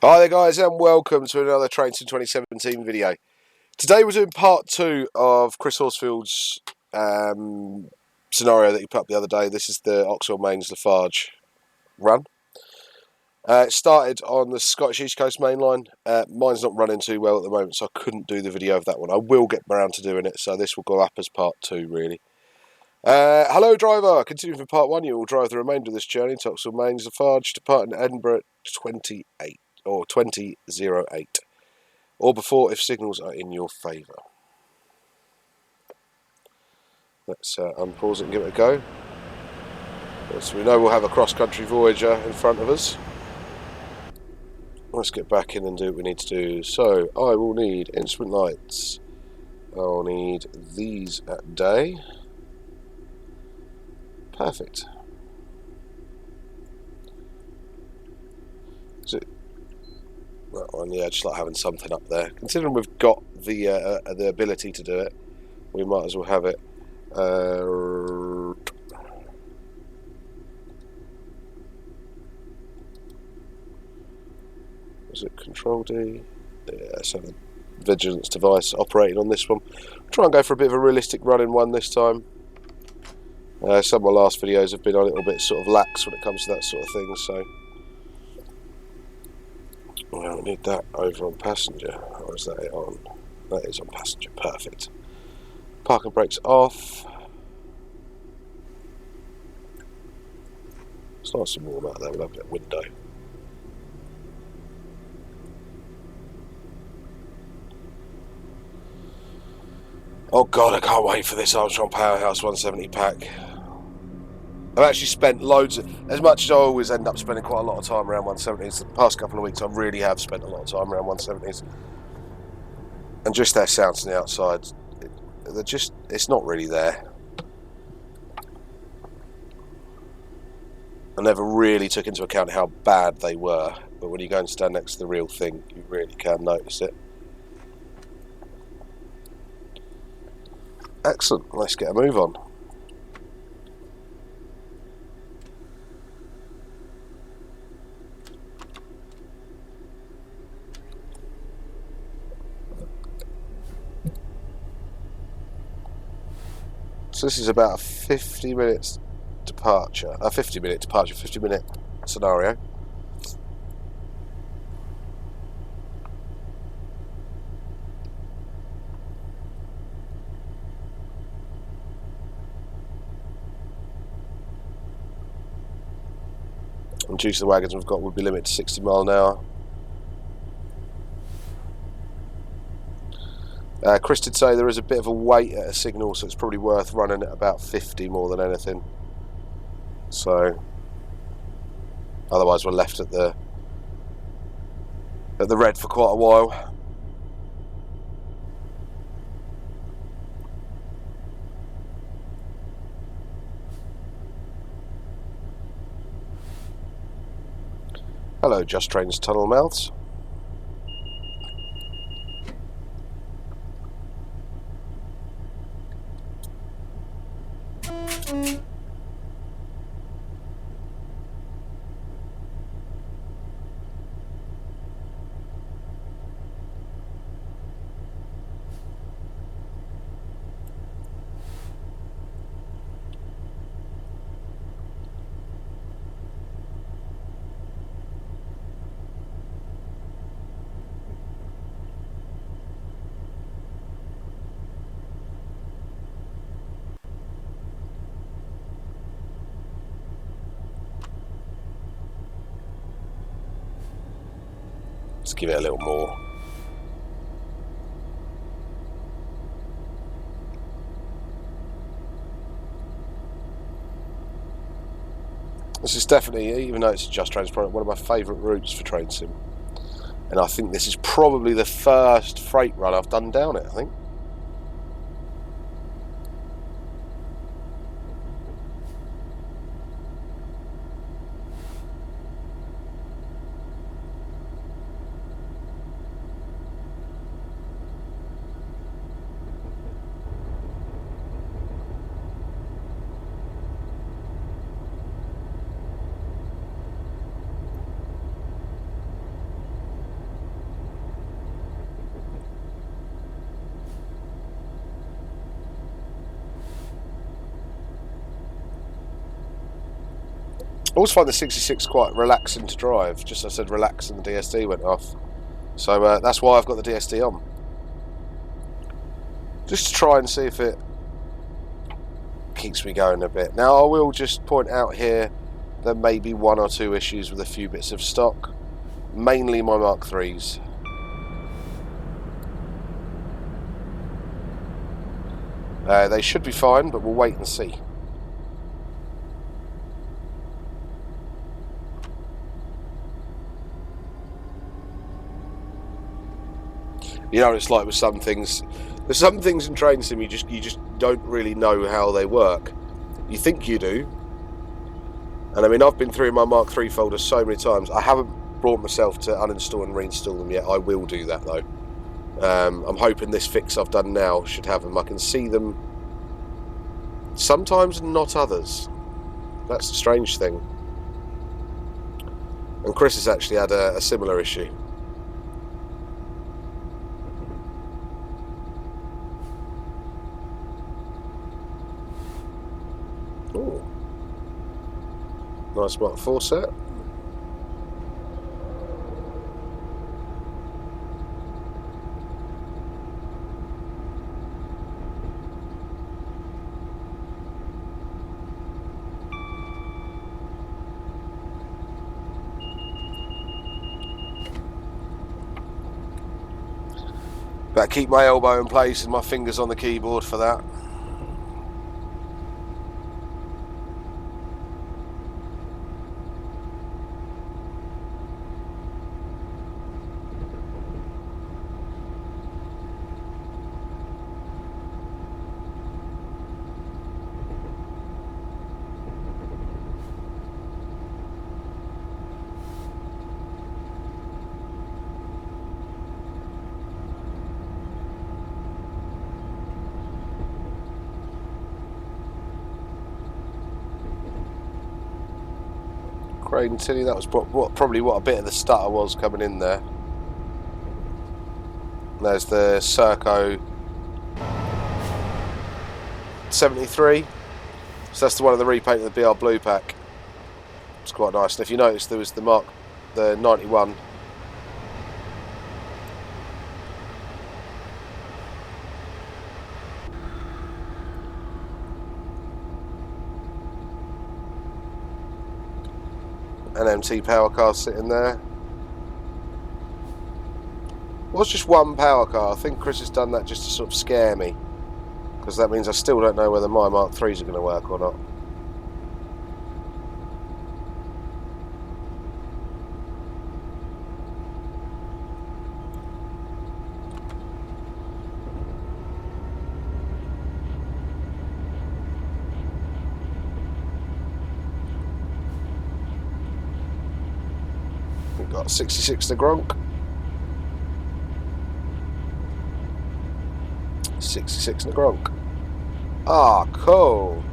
Hi there guys and welcome to another Train Sim 2017 video. Today we're doing part 2 of Chris Horsfield's scenario that he put up the other day. This is the Oxwellmains Lafarge run. It started on the Scottish East Coast main line. Mine's not running too well at the moment, so I couldn't do the video of that one. I will get around to doing it, so this will go up as part 2 really. Hello driver, continuing from part 1, you will drive the remainder of this journey to Oxwellmains Lafarge, departing Edinburgh 28 or 2008, or before if signals are in your favour. Let's unpause it and give it a go. So we know we'll have a cross-country Voyager in front of us. Let's get back in and do what we need to do. So I will need instrument lights. I'll need these at day. Perfect. So that one, yeah, just like having something up there. Considering we've got the ability to do it, we might as well have it. Is it Control D? Yeah, so the vigilance device operating on this one. Try and go for a bit of a realistic running one this time. Some of my last videos have been a little bit sort of lax when it comes to that sort of thing, so we don't need that over on passenger. Or is that it on? That is on passenger, perfect. Parking brakes off. It's nice and warm out there, we'll have a bit of window. Oh god, I can't wait for this Armstrong Powerhouse 170 pack. I've actually spent loads of, as much as I always end up spending quite a lot of time around 170s, the past couple of weeks I really have spent a lot of time around 170s. And just their sounds on the outside, they're just, it's not really there. I never really took into account how bad they were, but when you go and stand next to the real thing, you really can notice it. Excellent, let's get a move on. So this is about a 50 minute departure, 50 minute scenario. And due to the wagons we've got, would be limited to 60 mile an hour. Chris did say there is a bit of a wait at a signal, so it's probably worth running at about 50 more than anything. So otherwise we're left at the red for quite a while. Hello, Just Trains tunnel mouths. Let's give it a little more. This is definitely, even though it's a Just Trains product, one of my favourite routes for Train Sim. And I think this is probably the first freight run I've done down it, I think. I always find the 66 quite relaxing to drive. Just as I said, relaxing, the DSD went off. So that's why I've got the DSD on. Just to try and see if it keeps me going a bit. Now, I will just point out here there may be one or two issues with a few bits of stock. Mainly my Mark IIIs. They should be fine, but we'll wait and see. You know what it's like with some things. There's some things in train sim you just don't really know how they work. You think you do. And I mean, I've been through my Mark III folder so many times. I haven't brought myself to uninstall and reinstall them yet. I will do that though. I'm hoping this fix I've done now should have them. I can see them sometimes and not others. That's the strange thing. And Chris has actually had a similar issue. Ooh. Nice Mark IV set. Better keep my elbow in place and my fingers on the keyboard for that. Crane Tilly, that was probably what a bit of the stutter was coming in there. There's the Serco 73. So that's the one of the repaint of the BR Blue pack. It's quite nice. And if you notice, there was the 91. An MT power car sitting there. Well, it's just one power car. I think Chris has done that just to sort of scare me, because that means I still don't know whether my Mark IIIs are going to work or not. We've got 66 to Gronk. 66 in the Gronk. Ah, cool.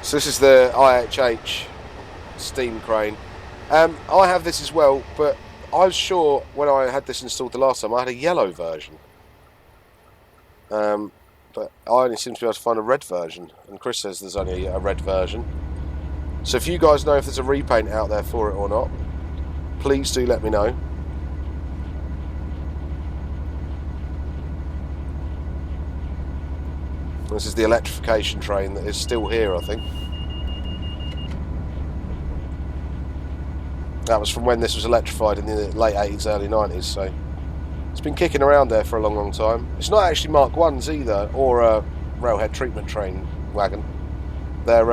So this is the IHH steam crane. I have this as well, but I was sure when I had this installed the last time I had a yellow version. But I only seem to be able to find a red version, and Chris says there's only a red version. So if you guys know if there's a repaint out there for it or not, please do let me know. This is the electrification train that is still here, I think. That was from when this was electrified in the late 80s, early 90s, so it's been kicking around there for a long, long time. It's not actually Mark 1s either, or a railhead treatment train wagon. They're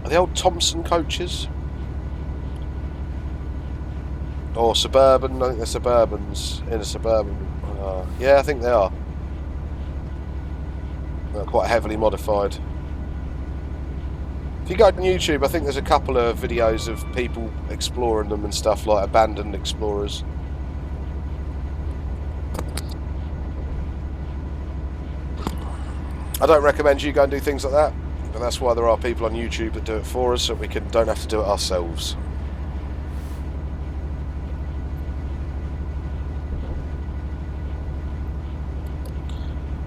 the old Thomson coaches? Or Suburban, I think they're Suburbans in a Suburban. Yeah, I think they are. They're quite heavily modified. If you go on YouTube, I think there's a couple of videos of people exploring them and stuff, like abandoned explorers. I don't recommend you go and do things like that, but that's why there are people on YouTube that do it for us, so we don't have to do it ourselves.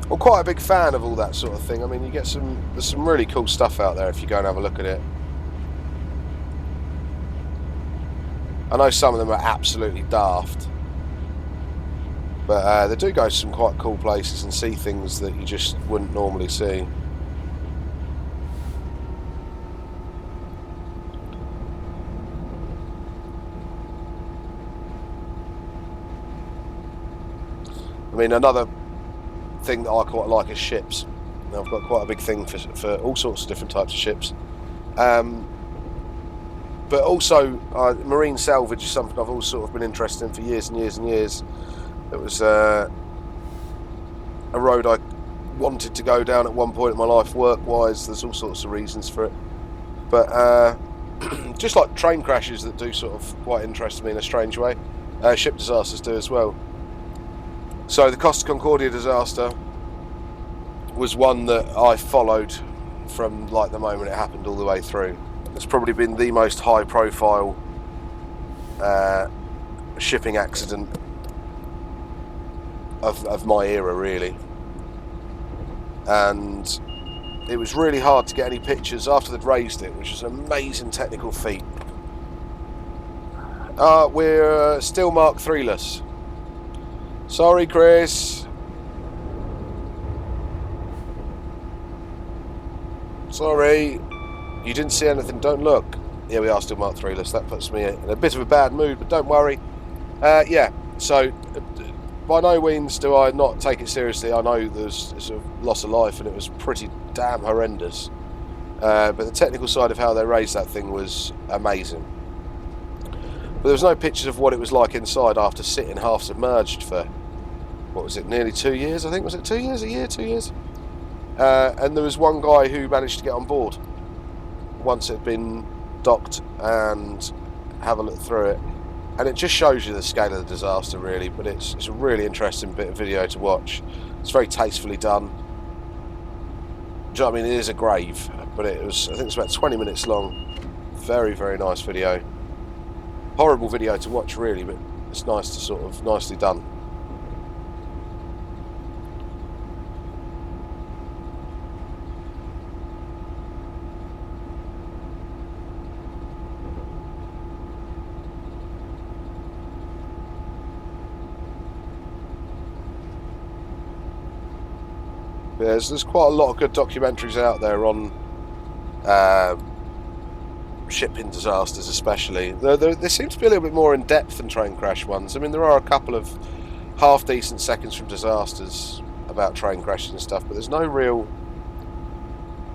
I'm quite a big fan of all that sort of thing. I mean, there's some really cool stuff out there if you go and have a look at it. I know some of them are absolutely daft, but they do go to some quite cool places and see things that you just wouldn't normally see. I mean, another thing that I quite like is ships. Now, I've got quite a big thing for all sorts of different types of ships. But also, marine salvage is something I've always sort of been interested in for years and years and years. It was a road I wanted to go down at one point in my life, work-wise. There's all sorts of reasons for it. But just like train crashes that do sort of quite interest me in a strange way, ship disasters do as well. So the Costa Concordia disaster was one that I followed from like the moment it happened all the way through. It's probably been the most high profile shipping accident of my era, really. And it was really hard to get any pictures after they'd raised it, which was an amazing technical feat. We're still Mark III-less. Sorry, Chris. Sorry. You didn't see anything, don't look. Yeah, we are still Mark III-less. That puts me in a bit of a bad mood, but don't worry. Yeah, so by no means do I not take it seriously. I know there's a loss of life and it was pretty damn horrendous. But the technical side of how they raised that thing was amazing. But there was no pictures of what it was like inside after sitting half submerged for, what was it, nearly 2 years, I think? Was it 2 years? A year? 2 years? And there was one guy who managed to get on board once it had been docked and have a look through it. And it just shows you the scale of the disaster, really. But it's a really interesting bit of video to watch. It's very tastefully done. Do you know what I mean? It is a grave, but I think it's about 20 minutes long. Very, very nice video. Horrible video to watch, really, but it's nice to sort of nicely done. There's quite a lot of good documentaries out there on shipping disasters, especially. They seem to be a little bit more in depth than train crash ones. I mean, there are a couple of half decent seconds from disasters about train crashes and stuff, but there's no real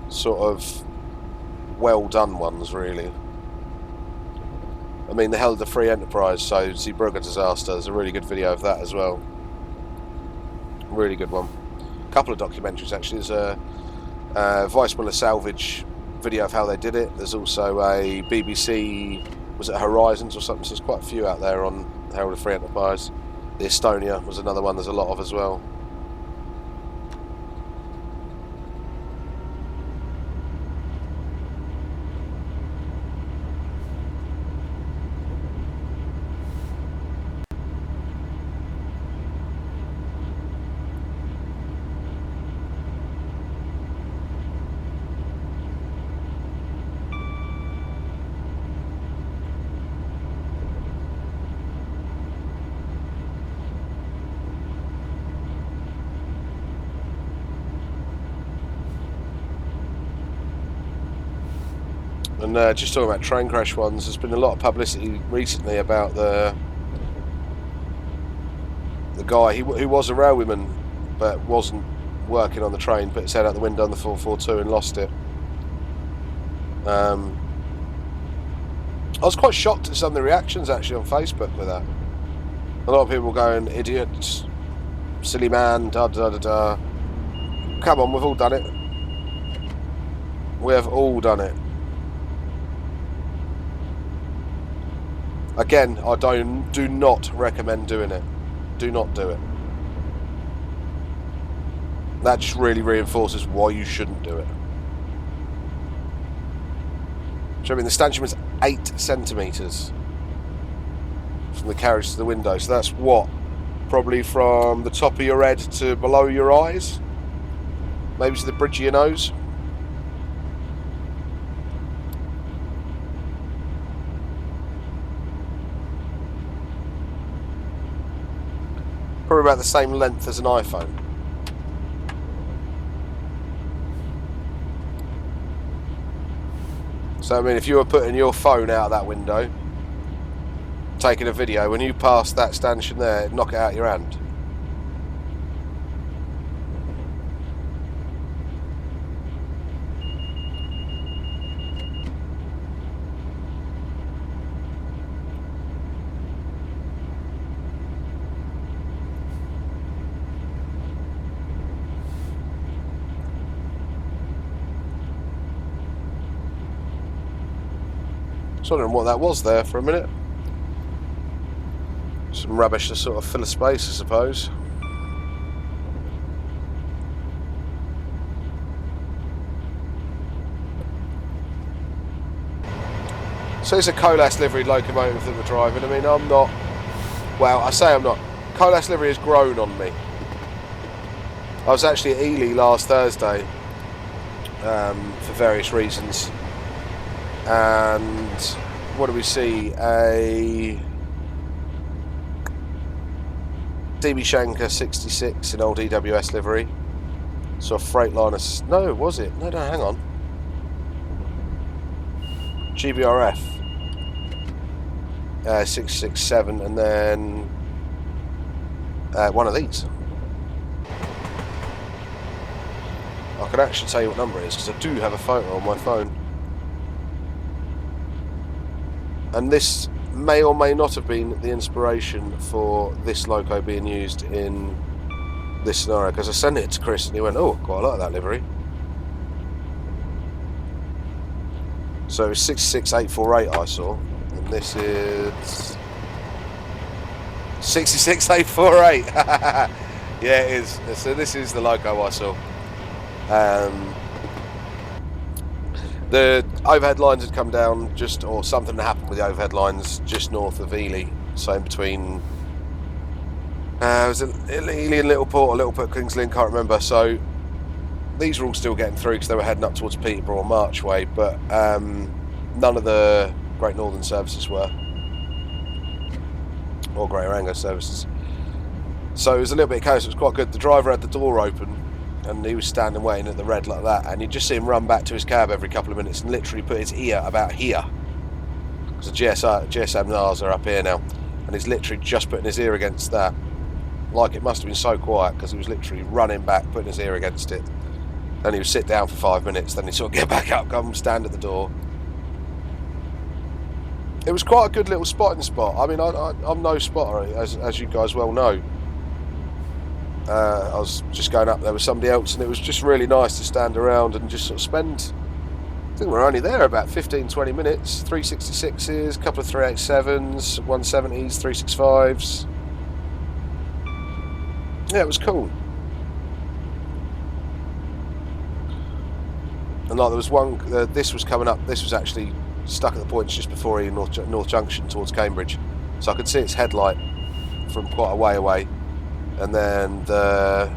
sort of well done ones, really. I mean, they held the Free Enterprise, so Edinburgh disaster. There's a really good video of that as well. Really good one. A couple of documentaries, actually. There's a Vice Miller Salvage video of how they did it. There's also a BBC, was it Horizons or something? So there's quite a few out there on the Herald of Free Enterprise. The Estonia was another one there's a lot of as well. And just talking about train crash ones, there's been a lot of publicity recently about the guy who was a railwayman but wasn't working on the train, put his head out the window on the 442 and lost it. I was quite shocked at some of the reactions actually on Facebook with that. A lot of people going, idiot, silly man, da da da da. Come on, we've all done it. We have all done it. Again, I do not recommend doing it. Do not do it. That just really reinforces why you shouldn't do it. So I mean, the stanchion was 8 centimetres from the carriage to the window. So that's what? Probably from the top of your head to below your eyes. maybe to the bridge of your nose. Probably about the same length as an iPhone. So I mean, if you were putting your phone out that window, taking a video, when you pass that stanchion there, knock it out your hand. I was wondering what that was there for a minute. Some rubbish to sort of fill a space, I suppose. So it's a Colas livery locomotive that we're driving. I mean, I'm not... Well, I say I'm not. Colas livery has grown on me. I was actually at Ely last Thursday for various reasons. And what do we see? A DB Shanker 66 in old EWS livery. So a Freightliner... No, was it? No, hang on. GBRF 667, and then one of these. I can actually tell you what number it is because I do have a photo on my phone. And this may or may not have been the inspiration for this loco being used in this scenario, because I sent it to Chris and he went, oh, quite like that livery. So it was 66848 I saw, and this is 66848. Yeah, it is. So this is the loco I saw. The overhead lines had come down just, or something had happened with the overhead lines just north of Ely, so in between, was it Ely and Littleport or Littleport Kingsley, can't remember. So these were all still getting through because they were heading up towards Peterborough or Marchway, but none of the Great Northern services were, or Greater Anglia services. So it was a little bit of chaos. It was quite good. The driver had the door open and he was standing waiting at the red like that, and you'd just see him run back to his cab every couple of minutes and literally put his ear about here, because the GSM NARs are up here now, and he's literally just putting his ear against that. Like, it must have been so quiet because he was literally running back, putting his ear against it. Then he would sit down for 5 minutes, then he'd sort of get back up, come stand at the door. It was quite a good little spotting spot. I mean, I'm no spotter, as you guys well know. I was just going up there with somebody else, and it was just really nice to stand around and just sort of spend, I think we're only there about 15-20 minutes. 366s, a couple of 387s, 170s, 365s. Yeah, it was cool. And like, there was one, this was coming up, this was actually stuck at the points just before North Junction towards Cambridge, so I could see its headlight from quite a way away. And then the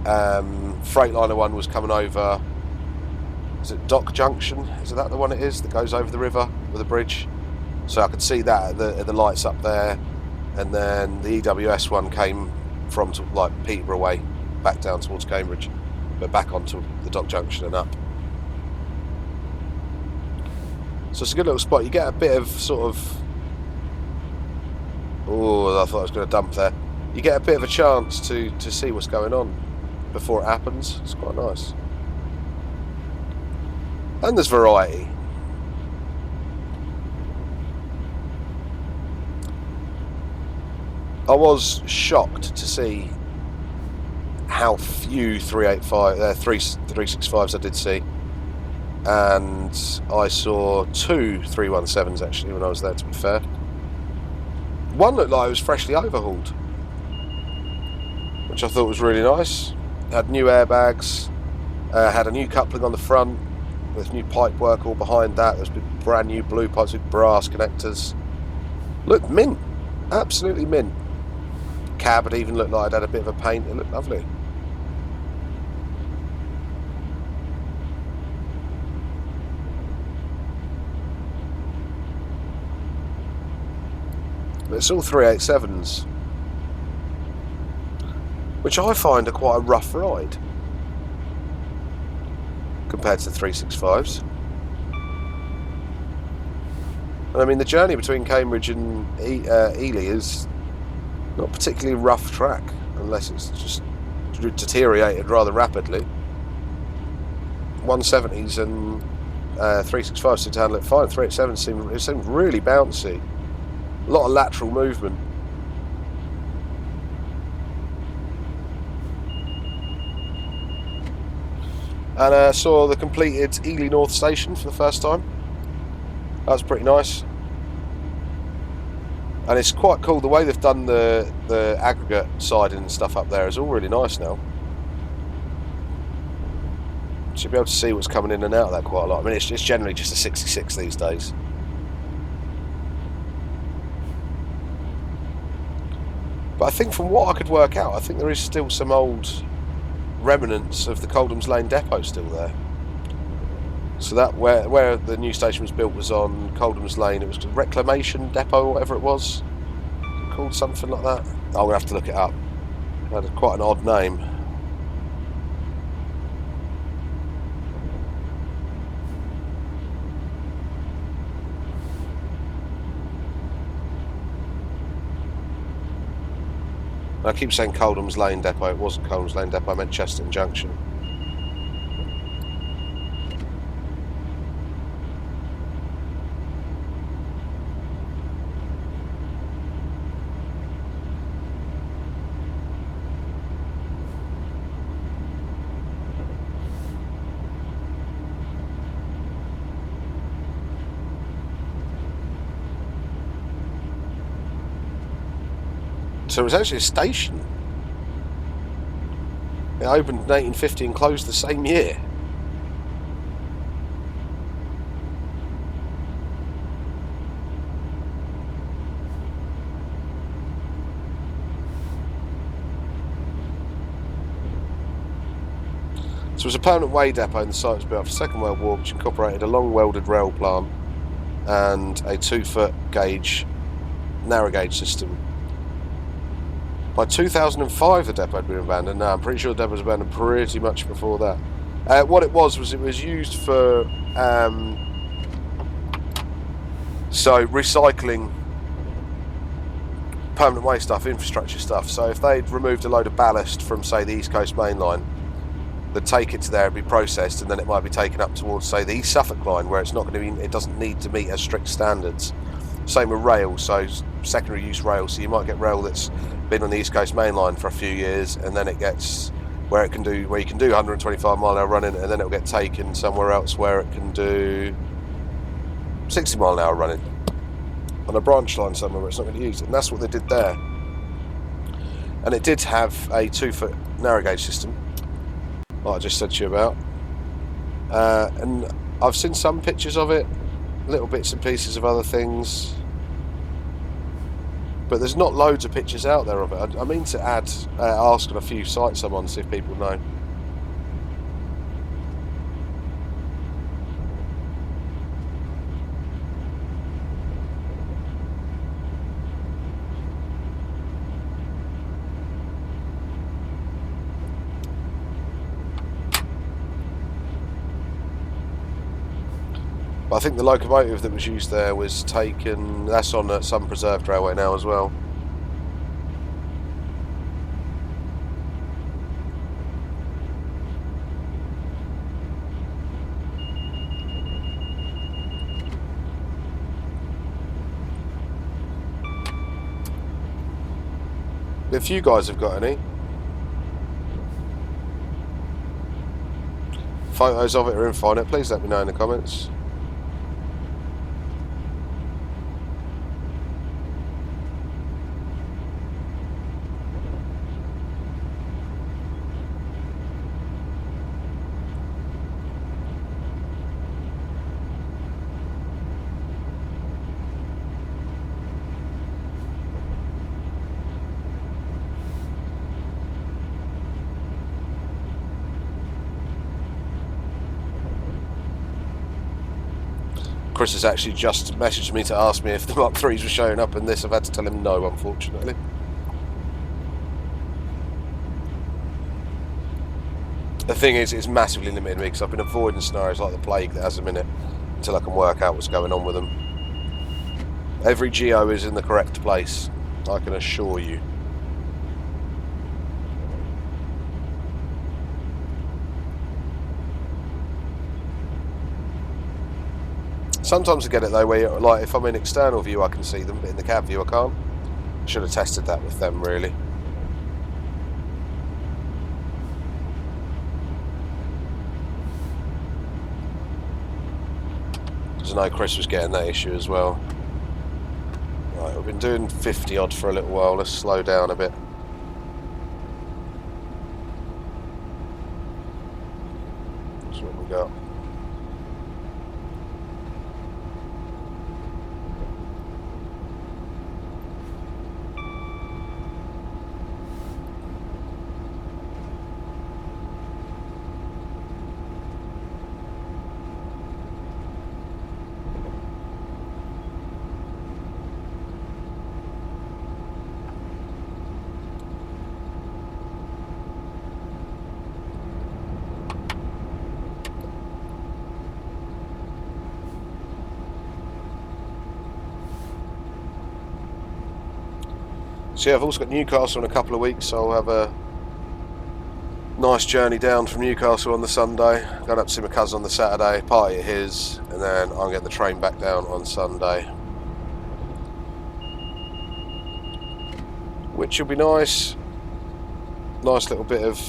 Freightliner one was coming over, is it Dock Junction? Is that the one it is that goes over the river with a bridge? So I could see that at the lights up there. And then the EWS one came from like Peterborough way, back down towards Cambridge, but back onto the Dock Junction and up. So it's a good little spot. You get a bit of sort of, oh, I thought I was going to dump there. You get a bit of a chance to see what's going on before it happens. It's quite nice. And there's variety. I was shocked to see how few 365s I did see. And I saw 2 317s actually when I was there, to be fair. One looked like it was freshly overhauled, which I thought was really nice. Had new airbags, had a new coupling on the front with new pipe work all behind that. There's brand new blue pipes with brass connectors. Looked mint, absolutely mint. Cab had even looked like it had a bit of a paint. It looked lovely. But it's all 387s, which I find are quite a rough ride compared to the 365s. And I mean, the journey between Cambridge and Ely is not particularly rough track, unless it's just deteriorated rather rapidly. 170s and 365s seem to handle it fine. 387s seem really bouncy. A lot of lateral movement. And I saw the completed Ely North Station for the first time. That was pretty nice. And it's quite cool, the way they've done the aggregate siding and stuff up there is all really nice now. Should be able to see what's coming in and out of that quite a lot. I mean, it's generally just a 66 these days. But I think from what I could work out, I think there is still some old remnants of the Coldham's Lane depot still there. So that where the new station was built was on Coldham's Lane. It was the Reclamation Depot or whatever it was, called something like that. I'm going to have to look it up. It had quite an odd name. I keep saying Coldham's Lane Depot. It wasn't Coldham's Lane Depot, I meant Cheston Junction. So it was actually a station. It opened in 1850 and closed the same year. So it was a permanent way depot, and the site was built after the Second World War, which incorporated a long welded rail plant and a 2-foot gauge narrow gauge system. By 2005 the depot had been abandoned. Now I'm pretty sure the depot was abandoned pretty much before that. What it was it was used for so recycling permanent waste stuff, infrastructure stuff. So if they'd removed a load of ballast from, say, the East Coast Main Line, they'd take it to there, it'd be processed, and then it might be taken up towards, say, the East Suffolk Line, where it's not going to be, it doesn't need to meet as strict standards. Same with rail, so secondary use rail. So you might get rail that's been on the East Coast Main Line for a few years, and then it gets where you can do 125 mile an hour running, and then it'll get taken somewhere else where it can do 60 mile an hour running on a branch line somewhere where it's not going to use it. And that's what they did there. And it did have a 2-foot narrow gauge system, like I just said to you about. And I've seen some pictures of it, little bits and pieces of other things, but there's not loads of pictures out there of it. I mean to ask on a few sites I'm on, see if people know. But I think the locomotive that was used there was taken, that's on some preserved railway now as well. If you guys have got any photos of it or info on it, please let me know in the comments. Chris has actually just messaged me to ask me if the Mark 3s were showing up in this. I've had to tell him no, unfortunately. The thing is, it's massively limited me because I've been avoiding scenarios like the plague that has them in it until I can work out what's going on with them. Every geo is in the correct place, I can assure you. Sometimes I get it though, where you're, like if I'm in external view I can see them, but in the cab view I can't. Should have tested that with them really. Because I know Chris was getting that issue as well. Right, we've been doing 50 odd for a little while, let's slow down a bit. That's what we got. So yeah, I've also got Newcastle in a couple of weeks, so I'll have a nice journey down from Newcastle on the Sunday, going up to see my cousin on the Saturday, party at his, and then I'm getting the train back down on Sunday. Which will be nice. Nice little bit of...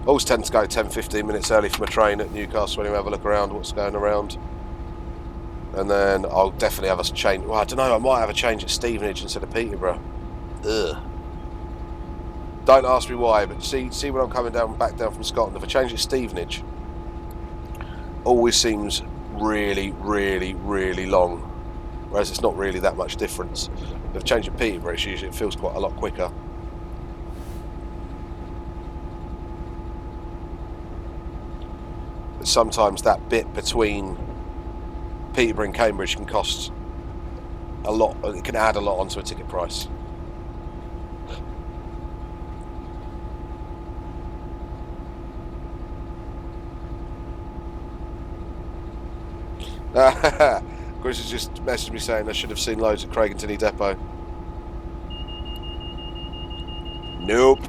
I always tend to go 10-15 minutes early from a train at Newcastle anyway, have a look around what's going around. And then I'll definitely have a change. Well, I don't know, I might have a change at Stevenage instead of Peterborough. Ugh. Don't ask me why, but see when I'm coming back down from Scotland, if I change at Stevenage, always seems really, really, really long. Whereas it's not really that much difference. If I change at Peterborough, it feels quite a lot quicker. But sometimes that bit between Peterborough and Cambridge can cost a lot. It can add a lot onto a ticket price. Chris has just messaged me saying I should have seen loads at Craigentinny Depot. Nope.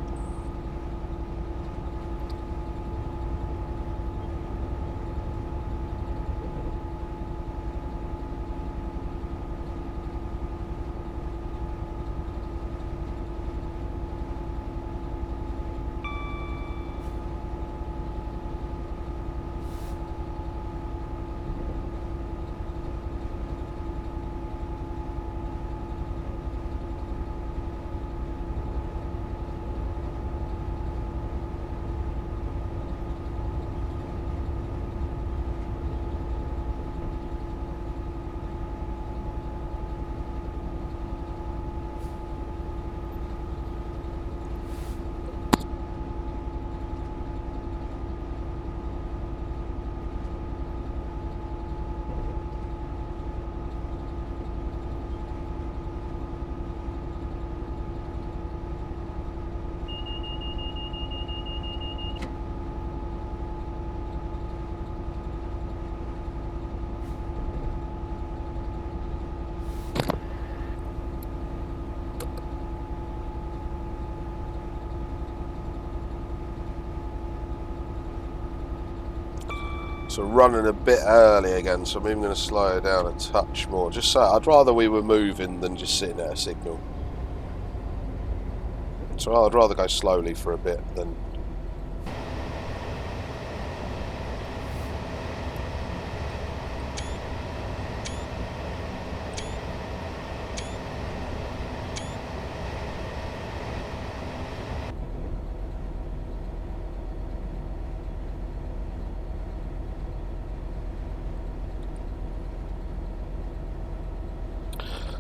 So running a bit early again, so I'm even going to slow it down a touch more. Just so I'd rather we were moving than just sitting at a signal. So I'd rather go slowly for a bit than...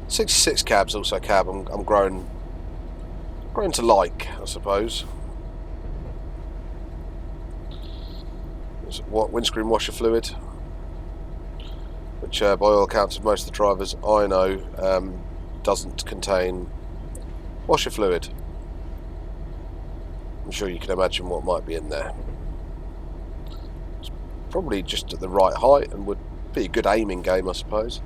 .66 cab's also a cab I'm growing to like, I suppose. What windscreen washer fluid? which by all accounts of most of the drivers I know doesn't contain washer fluid. I'm sure you can imagine what might be in there. It's probably just at the right height and would be a good aiming game, I suppose.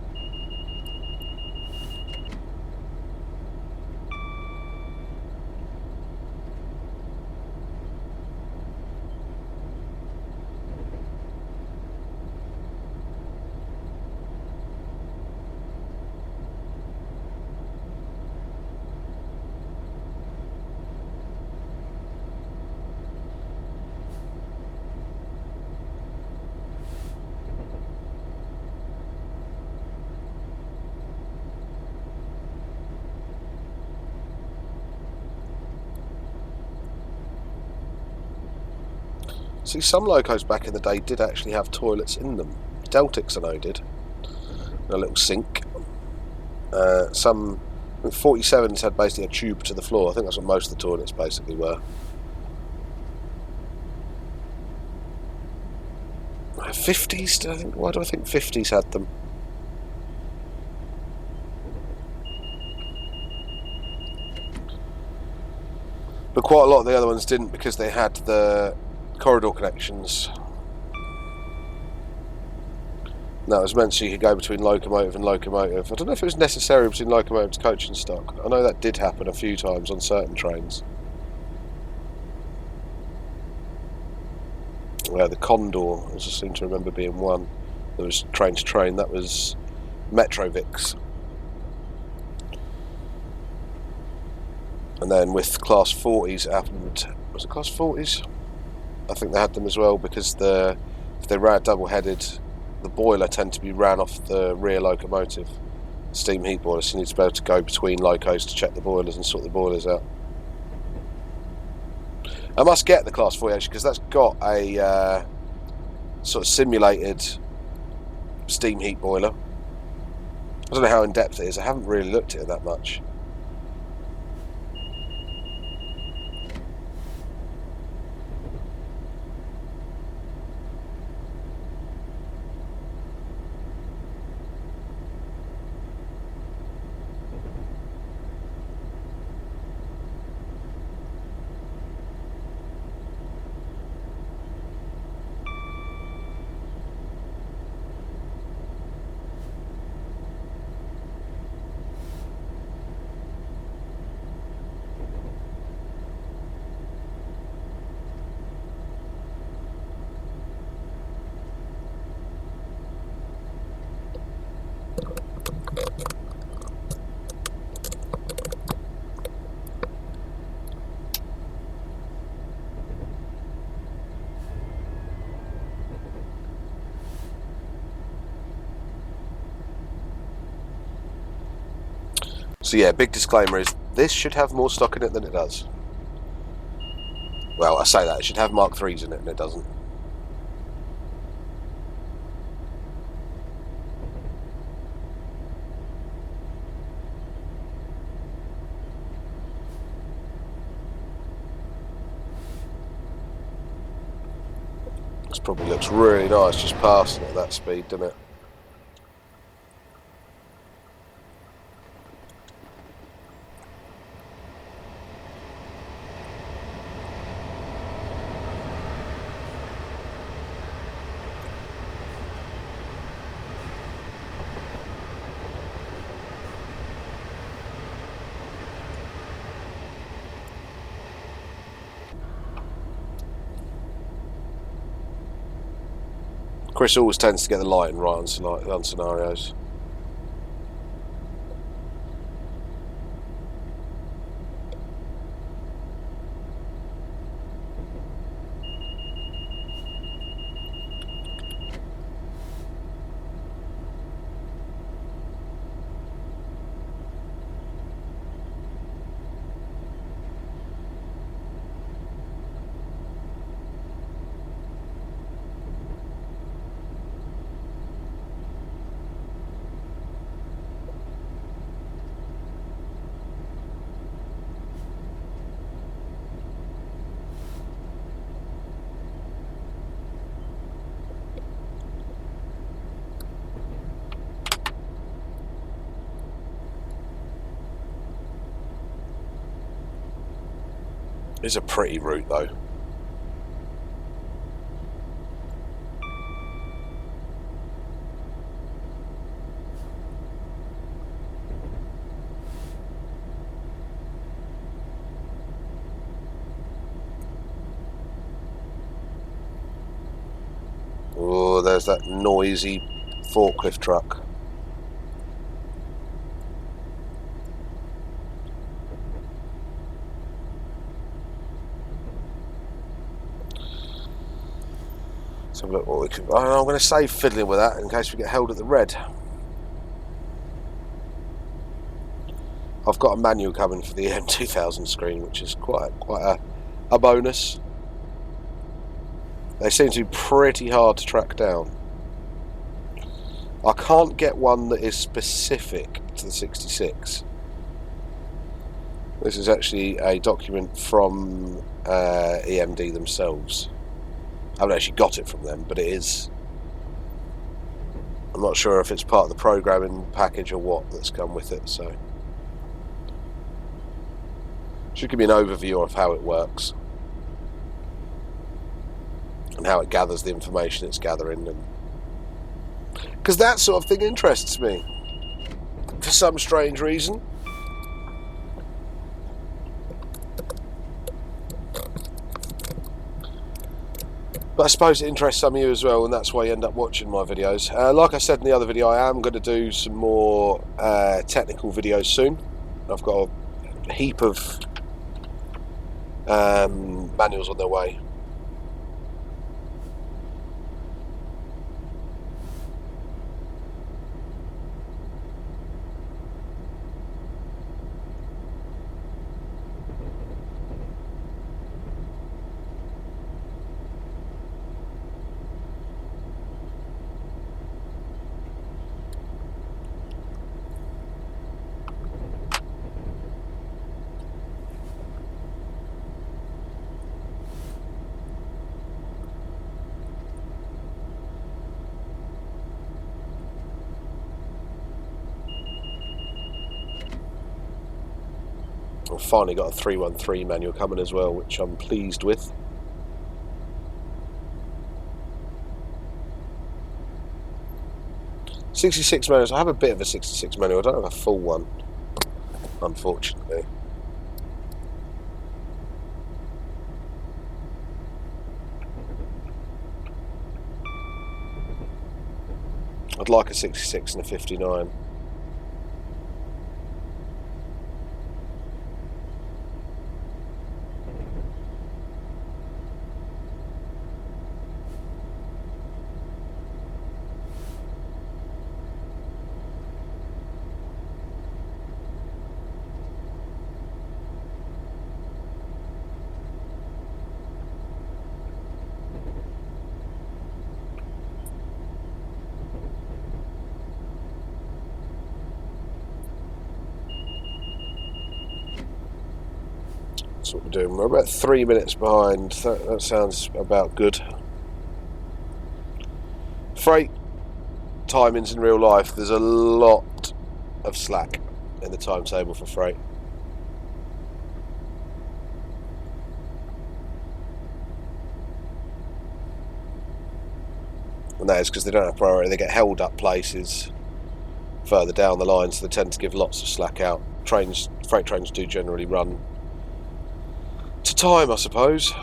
See, some locos back in the day did actually have toilets in them. Deltics I know did. A little sink. Some 47s had basically a tube to the floor. I think that's what most of the toilets basically were. 50s, I think. Why do I think 50s had them? But quite a lot of the other ones didn't, because they had the corridor connections. That was meant so you could go between locomotive and locomotive. I don't know if it was necessary between locomotive to coach and stock. I know that did happen a few times on certain trains. The Condor, I just seem to remember being one that was train to train. That was Metrovix. And then with Class 40s it happened. Was it Class 40s? I think they had them as well, because if they ran double-headed, the boiler tended to be ran off the rear locomotive, steam heat boiler, so you need to be able to go between locos to check the boilers and sort the boilers out. I must get the Class 40 actually, because that's got a sort of simulated steam heat boiler. I don't know how in depth it is, I haven't really looked at it that much. So yeah, big disclaimer is this should have more stock in it than it does. Well, I say that, it should have Mark 3s in it and it doesn't. This probably looks really nice just passing at that speed, doesn't it? Chris always tends to get the lighting right on scenarios. It's a pretty route though. Oh, there's that noisy forklift truck. So look what we can. I'm going to save fiddling with that in case we get held at the red. I've got a manual coming for the M2000 screen, which is quite a bonus. They seem to be pretty hard to track down. I can't get one that is specific to the 66. This is actually a document from EMD themselves. I haven't actually got it from them, but it is. I'm not sure if it's part of the programming package or what that's come with it, so should give me an overview of how it works and how it gathers the information it's gathering, and because that sort of thing interests me for some strange reason. But I suppose it interests some of you as well, and that's why you end up watching my videos. Like I said in the other video, I am going to do some more technical videos soon. I've got a heap of manuals on their way. I've finally got a 313 manual coming as well, which I'm pleased with. '66 manuals. I have a bit of a '66 manual. I don't have a full one, unfortunately. I'd like a 66 and a 59. That's what we're doing. We're about 3 minutes behind. That sounds about good. Freight timings in real life, there's a lot of slack in the timetable for freight. And that is because they don't have priority. They get held up places further down the line, so they tend to give lots of slack out. Freight trains do generally run to time, I suppose.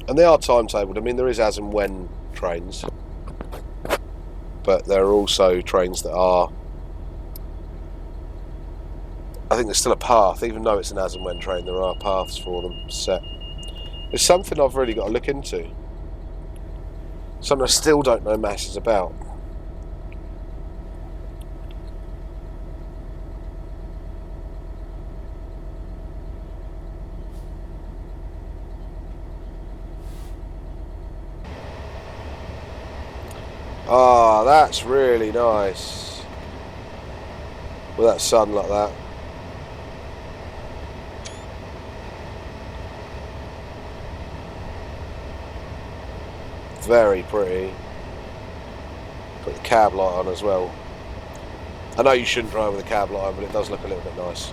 And they are timetabled. I mean, there is as and when trains, but there are also trains that are, I think there's still a path, even though it's an as and when train, there are paths for them set. It's something I've really got to look into. Something I still don't know masses about. Ah, that's really nice. With that sun like that. very pretty. Put the cab light on as well. I know you shouldn't drive with a cab light on, but it does look a little bit nice.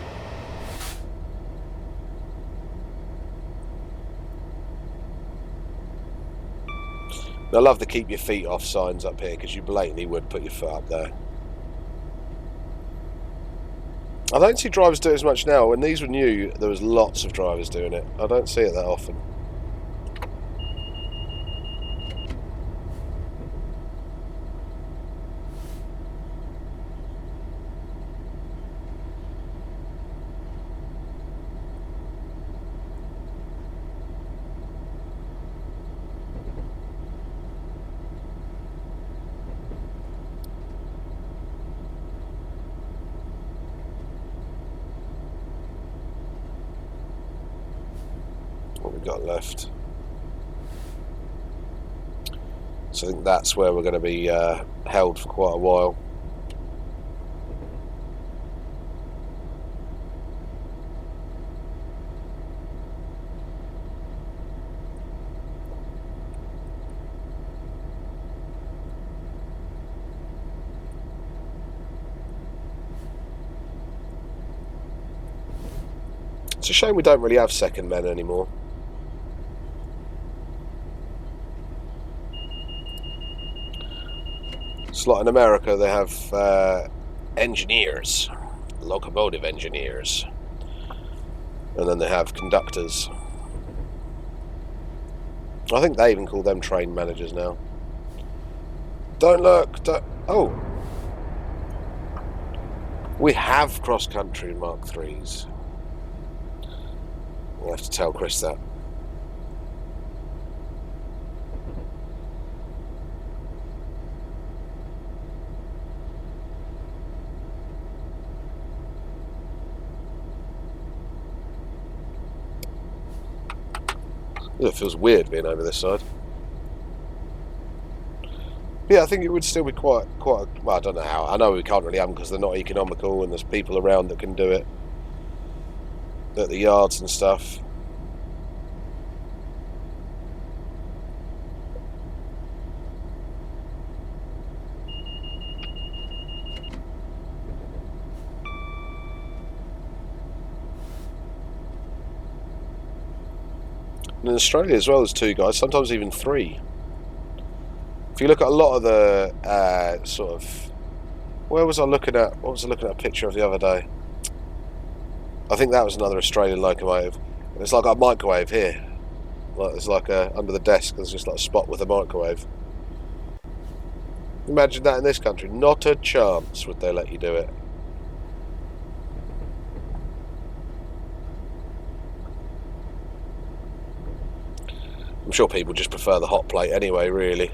I love the keep your feet off signs up here, because you blatantly would put your foot up there. I don't see drivers do it as much now. When these were new, there was lots of drivers doing it. I don't see it that often. What we've got left. So I think that's where we're going to be held for quite a while. It's a shame we don't really have second men anymore. It's like in America, they have engineers, locomotive engineers, and then they have conductors. I think they even call them train managers now. Don't look, don't... Oh! We have cross-country Mark IIIs. We'll have to tell Chris that. It feels weird being over this side. Yeah, I think it would still be quite. Well, I don't know how. I know we can't really have them because they're not economical, and there's people around that can do it at the yards and stuff. And in Australia as well, there's two guys, sometimes even three. If you look at a lot of the sort of... Where was I looking at? What was I looking at a picture of the other day? I think that was another Australian locomotive. And it's like a microwave here. Like it's like under the desk, there's just like a spot with a microwave. Imagine that in this country. Not a chance would they let you do it. I'm sure people just prefer the hot plate anyway, really.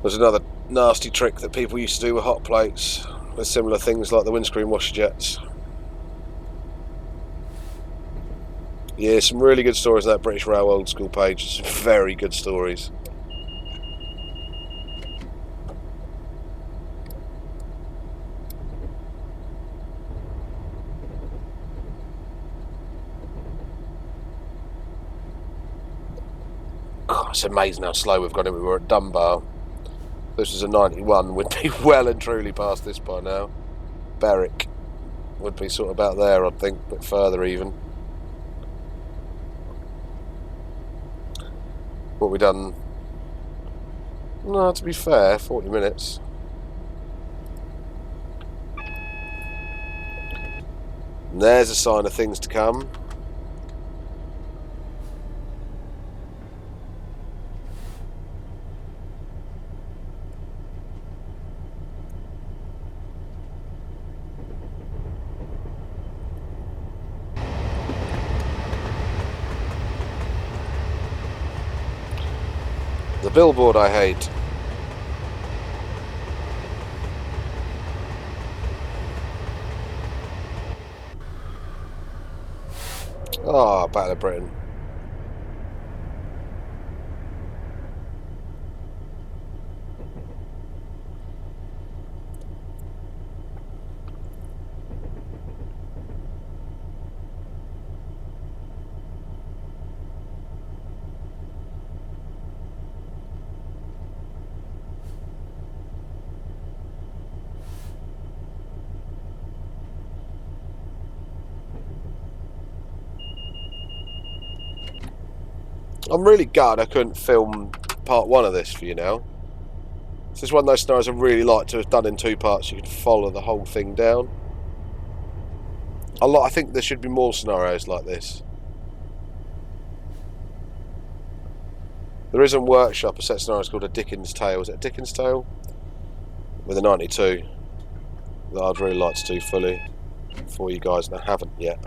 There's another nasty trick that people used to do with hot plates. There's similar things like the windscreen washer jets. Yeah, some really good stories on that British Rail Old School page. Some very good stories. God, it's amazing how slow we've gone. We were at Dunbar. This was a 91, we'd be well and truly past this by now. Berwick would be sort of about there, I think, a bit further even. What we done? No, to be fair, 40 minutes. And there's a sign of things to come. The billboard I hate. Ah, oh, Battle of Britain. I'm really gutted I couldn't film part 1 of this for you now. This is one of those scenarios I really like to have done in 2 parts. You can follow the whole thing down. I think there should be more scenarios like this. There is a workshop, a set of scenarios called a Dickens Tale. Is it a Dickens Tale? With a 92 that I'd really like to do fully for you guys, and I haven't yet.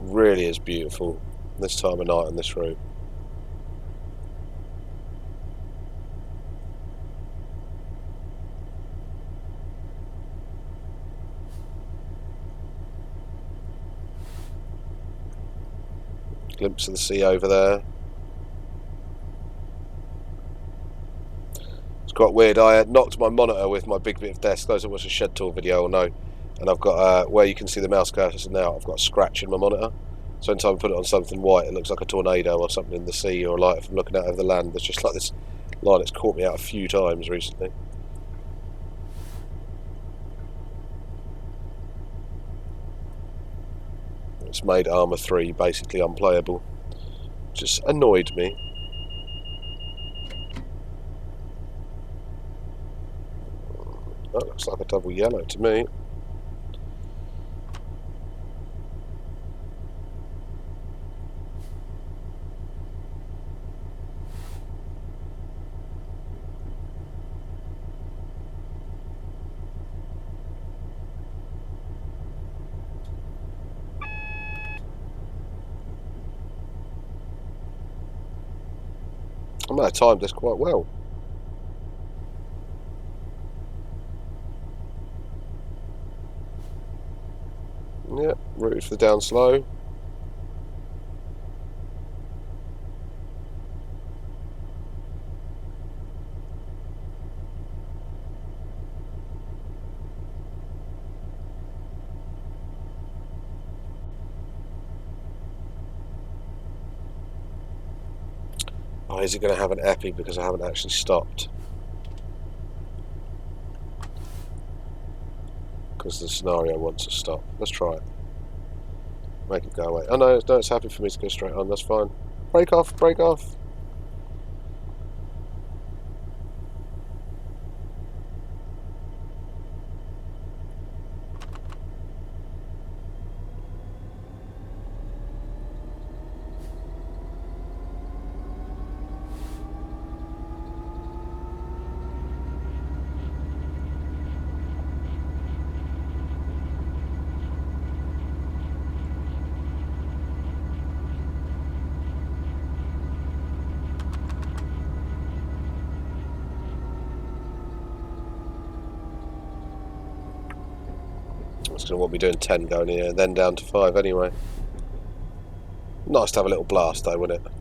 Really is beautiful this time of night on this route. Glimpse of the sea over there. It's quite weird. I knocked my monitor with my big bit of desk. Those that watch a Shed Tour video will know. And I've got where you can see the mouse cursor now. I've got a scratch in my monitor. So anytime I put it on something white, it looks like a tornado or something in the sea, or like if I'm looking out over the land. There's just like this line that's caught me out a few times recently. It's made Armour 3 basically unplayable, which just annoyed me. That looks like a double yellow to me. I might have timed this quite well. Yeah, rooted for the down slow. Oh, is it going to have an epi because I haven't actually stopped? Because the scenario wants to stop. Let's try it. Make it go away. Oh no, it's happy for me to go straight on. That's fine. Break off, break off. It's going to want me doing 10 going here, then down to 5 anyway. Nice to have a little blast though, wouldn't it?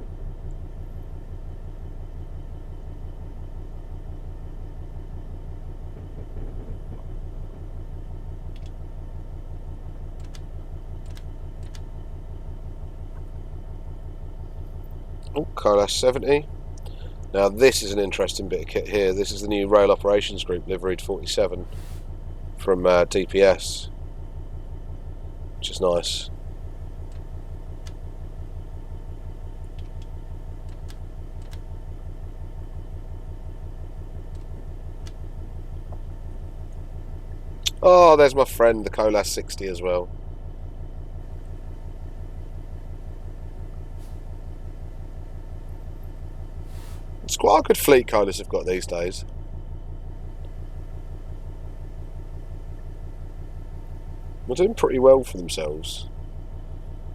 Oh, Colas 70. Now this is an interesting bit of kit here. This is the new Rail Operations Group liveried 47 from DPS, which is nice. Oh, there's my friend, the Colas 60 as well. It's quite a good fleet Colas have got these days. They're doing pretty well for themselves.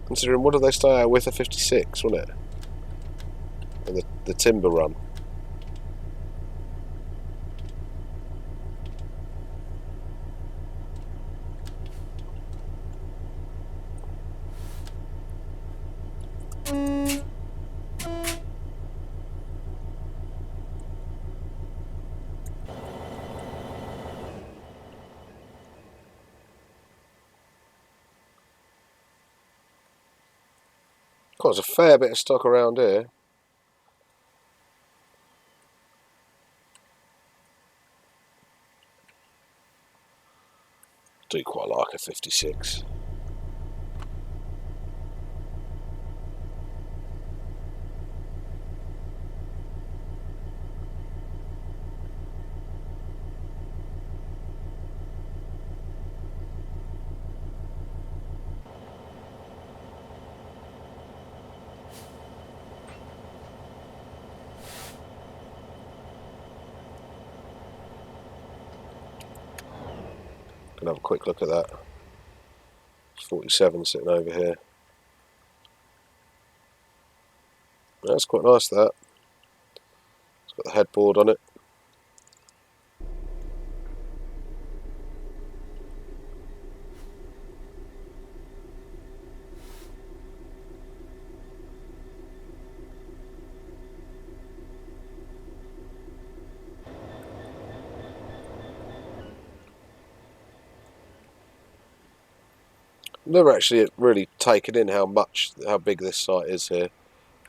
Considering, what did they start out with? A 56, wasn't it? And the timber run. God, there's a fair bit of stock around here. Do quite like a 56. Gonna have a quick look at that. 47 sitting over here. That's quite nice, that. It's got the headboard on it. Never actually really taken in how big this site is here.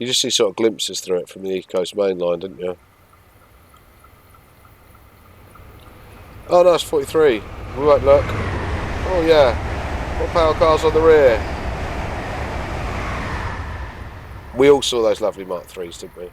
You just see sort of glimpses through it from the East Coast main line, didn't you? Oh no, it's 43. We won't look. Oh yeah. What power cars on the rear? We all saw those lovely Mark 3s, didn't we?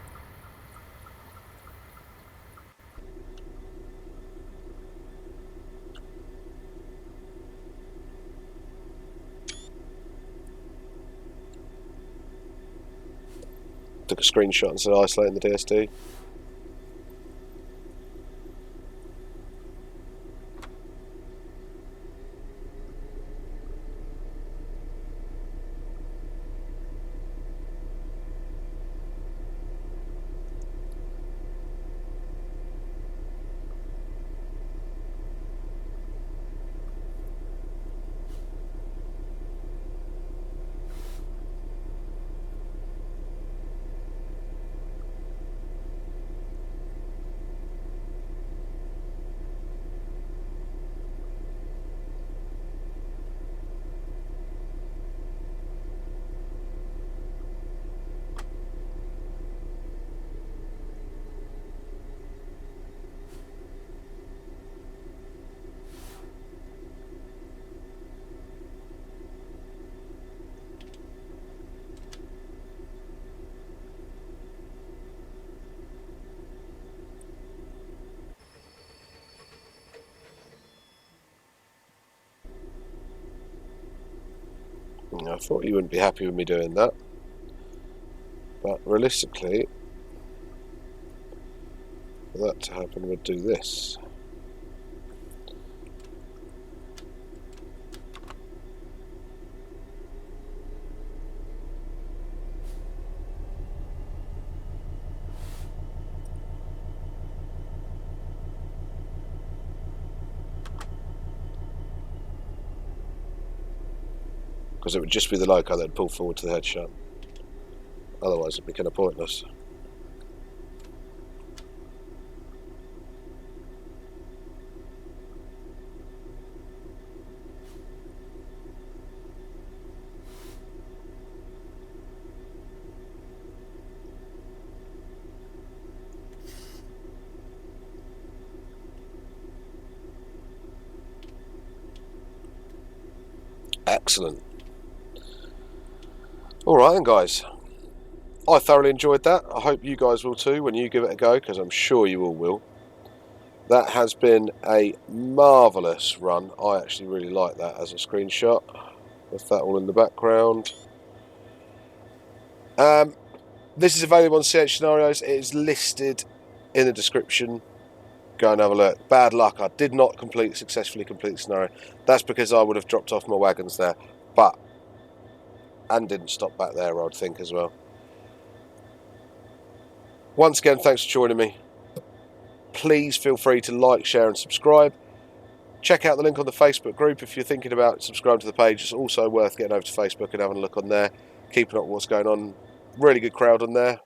Took a screenshot and said isolating the DSD. I thought you wouldn't be happy with me doing that, but realistically, for that to happen, we'd do this. Because it would just be the loco that'd pull forward to the head shunt. Otherwise it'd be kind of pointless. Excellent. Alright then, guys. I thoroughly enjoyed that. I hope you guys will too when you give it a go, because I'm sure you all will. That has been a marvellous run. I actually really like that as a screenshot, with that all in the background. This is available on CH Scenarios. It is listed in the description. Go and have a look. Bad luck, I did not successfully complete the scenario. That's because I would have dropped off my wagons there, and didn't stop back there, I'd think, as well. Once again, thanks for joining me. Please feel free to like, share and subscribe. Check out the link on the Facebook group if you're thinking about subscribing to the page. It's also worth getting over to Facebook and having a look on there, keeping up with what's going on. Really good crowd on there.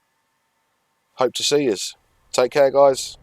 Hope to see yous. Take care, guys.